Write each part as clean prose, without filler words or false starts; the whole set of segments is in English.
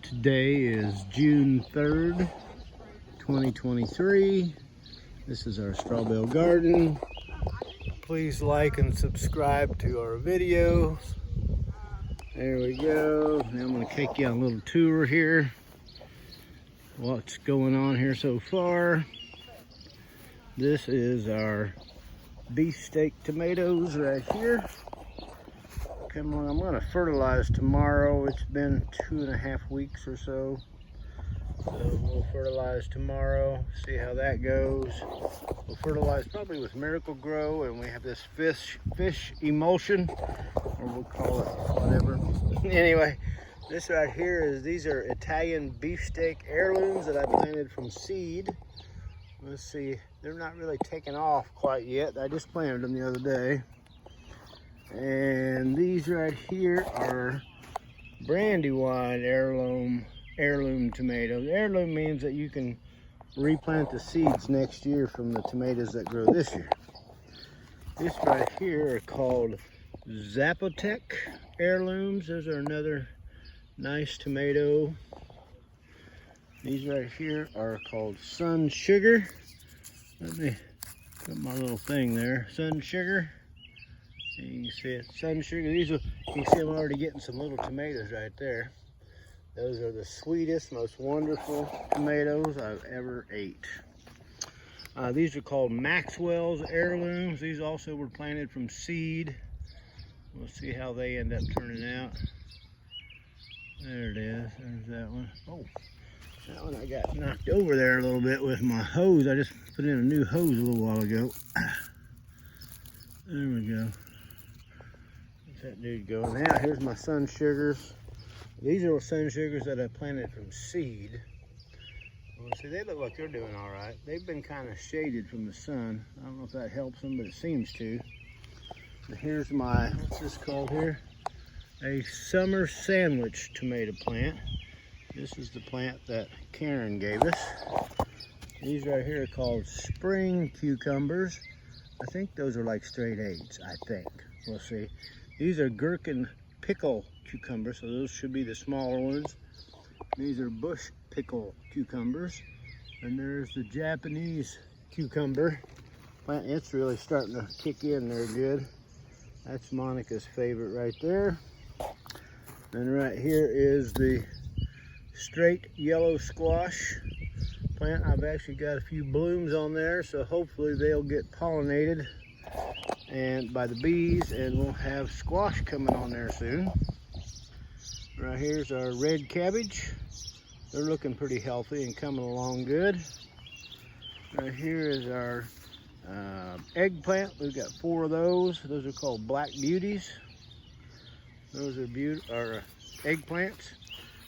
Today is June 3rd, 2023. This is our straw bale garden. Please like and subscribe to our videos. There we go. Now I'm going to take you on a little tour here. What's going on here so far. This is our beefsteak tomatoes right here. Come on, I'm going to fertilize tomorrow. It's been 2.5 weeks or so. So we'll fertilize tomorrow, see how that goes. We'll fertilize probably with Miracle Grow, and we have this fish emulsion, or we'll call it whatever. Anyway, this right here is, these are Italian beefsteak heirlooms that I planted from seed. Let's see, they're not really taken off quite yet. I just planted them the other day. And these right here are Brandywine heirloom tomatoes. Heirloom means that you can replant the seeds next year from the tomatoes that grow this year. This right here are called Zapotec heirlooms. Those are another nice tomato. These right here are called Sun Sugar. Let me put my little thing there. Sun Sugar. You can see it, Sun Sugar. These are, you can see I'm already getting some little tomatoes right there. Those are the sweetest, most wonderful tomatoes I've ever ate. These are called Maxwell's heirlooms. These also were planted from seed. We'll see how they end up turning out. There it is. There's that one. Oh, that one I got knocked over there a little bit with my hose. I just put in a new hose a little while ago. There we go. That dude go. Now here's my Sun Sugars. These are Sun Sugars that I planted from seed. Well, see, they look like they're doing all right. They've been kind of shaded from the sun. I don't know if that helps them, but it seems to. And here's my, what's this called here? A summer sandwich tomato plant. This is the plant that Karen gave us. These right here are called spring cucumbers. I think those are like straight A's, I think. We'll see. These are gherkin pickle cucumbers, so those should be the smaller ones. These are bush pickle cucumbers. And there's the Japanese cucumber plant. It's really starting to kick in there good. That's Monica's favorite right there. And right here is the straight yellow squash plant. I've actually got a few blooms on there, so hopefully they'll get pollinated and by the bees, and we'll have squash coming on there soon. Right here's our red cabbage. They're looking pretty healthy and coming along good. Right here is our eggplant. We've got 4 of those. Those are called Black Beauties. Those are eggplants.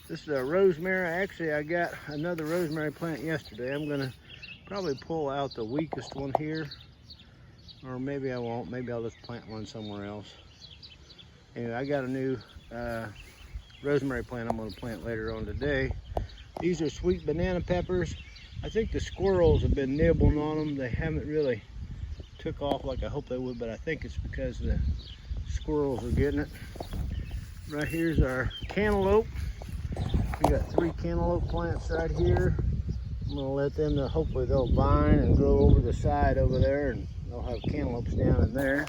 This is a rosemary. Actually, I got another rosemary plant yesterday. I'm gonna probably pull out the weakest one here. Or maybe I won't. Maybe I'll just plant one somewhere else. Anyway, I got a new rosemary plant I'm going to plant later on today. These are sweet banana peppers. I think the squirrels have been nibbling on them. They haven't really took off like I hope they would, but I think it's because the squirrels are getting it. Right here's our cantaloupe. We got 3 cantaloupe plants right here. I'm going to let them, hopefully they'll vine and grow over the side over there, and they'll have cantaloupes down in there.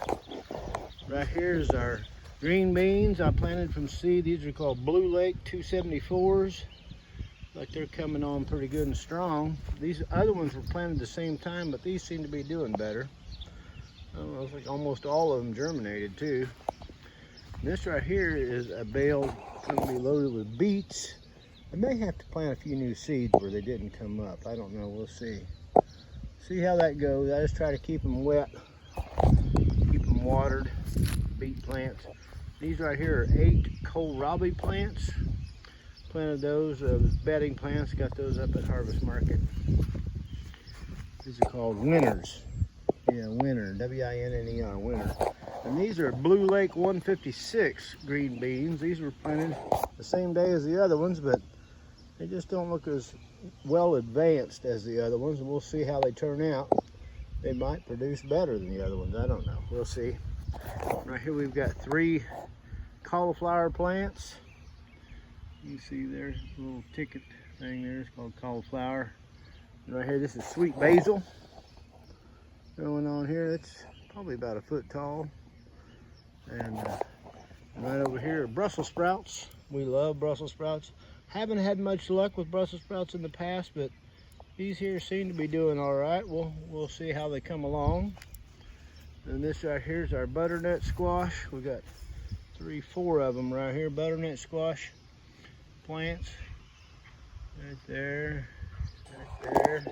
Right here's our green beans I planted from seed. These are called Blue Lake 274s. Like they're coming on pretty good and strong. These other ones were planted at the same time, but these seem to be doing better. I don't know, it's like almost all of them germinated too. And this right here is a bale going to be loaded with beets. I may have to plant a few new seeds where they didn't come up. I don't know, we'll see. See how that goes. I just try to keep them wet, keep them watered, beet plants. These right here are 8 kohlrabi plants. Planted those bedding plants, got those up at Harvest Market. These are called Winners. Yeah, Winner, W-I-N-N-E-R, Winner. And these are Blue Lake 156 green beans. These were planted the same day as the other ones, but they just don't look as well advanced as the other ones, and we'll see how they turn out. They might produce better than the other ones. I don't know. We'll see. Right here we've got 3 cauliflower plants. You see there, a little ticket thing there. It's called cauliflower. And right here, this is sweet basil growing on here. It's probably about a foot tall. And right over here are Brussels sprouts. We love Brussels sprouts. Haven't had much luck with Brussels sprouts in the past, but these here seem to be doing all right. We'll see how they come along. And this right here is our butternut squash. We got 3, 4 of them right here. Butternut squash plants. Right there. Right there.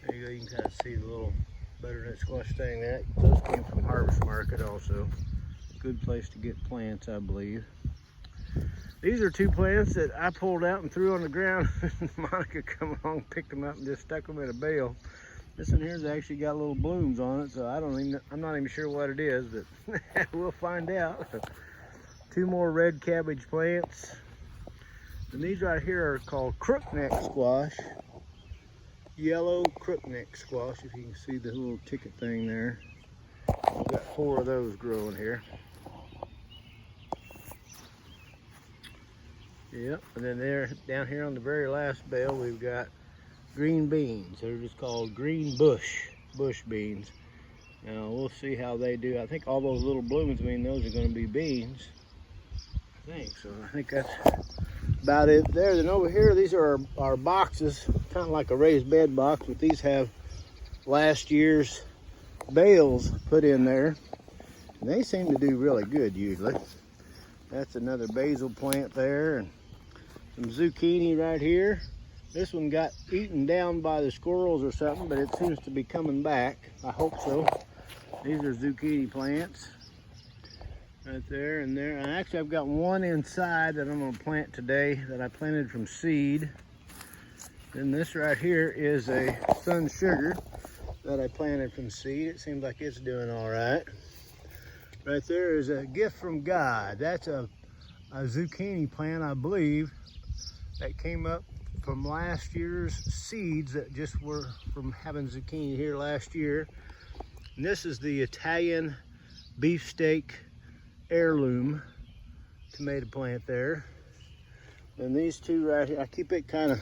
There you go. You can kind of see the little butternut squash thing there. Those came from Harvest Market also. Good place to get plants, I believe. These are 2 plants that I pulled out and threw on the ground. Monica come along, picked them up, and just stuck them in a bale. This one here's actually got little blooms on it, so I'm not even sure what it is, but we'll find out. 2 more red cabbage plants. And these right here are called crookneck squash. Yellow crookneck squash, if you can see the little ticket thing there. We've got 4 of those growing here. Yep, and then there, down here on the very last bale, we've got green beans. They're just called green bush beans. Now we'll see how they do. I think all those little blooms mean those are going to be beans. I think that's about it there. Then over here, these are our boxes, kind of like a raised bed box, but these have last year's bales put in there. And they seem to do really good usually. That's another basil plant there, and some zucchini right here. This one got eaten down by the squirrels or something, but it seems to be coming back. I hope so. These are zucchini plants right there and there. And actually, I've got one inside that I'm going to plant today that I planted from seed. And this right here is a sun sugar that I planted from seed. It seems like it's doing all right. Right there is a gift from God. That's a zucchini plant, I believe, that came up from last year's seeds that just were from having zucchini here last year. And this is the Italian beefsteak heirloom tomato plant there. And these 2 right here, I keep it kind of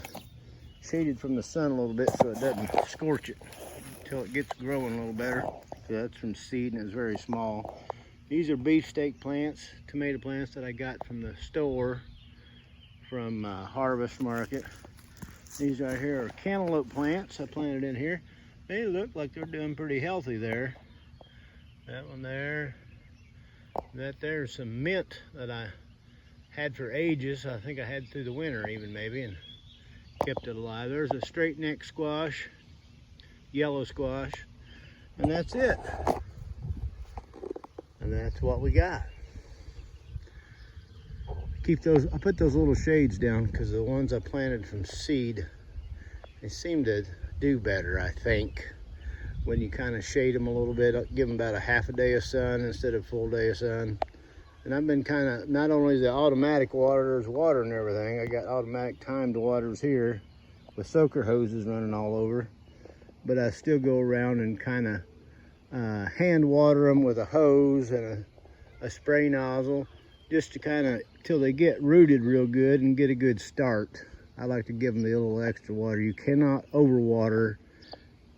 shaded from the sun a little bit so it doesn't scorch it until it gets growing a little better. So that's from seed and it's very small. These are beefsteak plants, tomato plants that I got from the store from Harvest Market. These right here are cantaloupe plants I planted in here. They look like they're doing pretty healthy there. That one there. That there's some mint that I had for ages. I think I had through the winter even maybe, and kept it alive. There's a straight neck squash, yellow squash, and that's it. And that's what we got. I put those little shades down because the ones I planted from seed, they seem to do better, I think, when you kind of shade them a little bit, give them about a half a day of sun instead of a full day of sun. And I've been kind of, not only is the automatic waterers water and everything, I got automatic timed waters here with soaker hoses running all over, but I still go around and kind of hand water them with a hose and a spray nozzle, just to kind of till they get rooted real good and get a good start. I like to give them the little extra water. You cannot overwater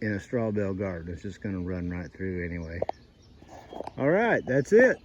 in a straw bale garden. It's just going to run right through anyway. All right, that's it.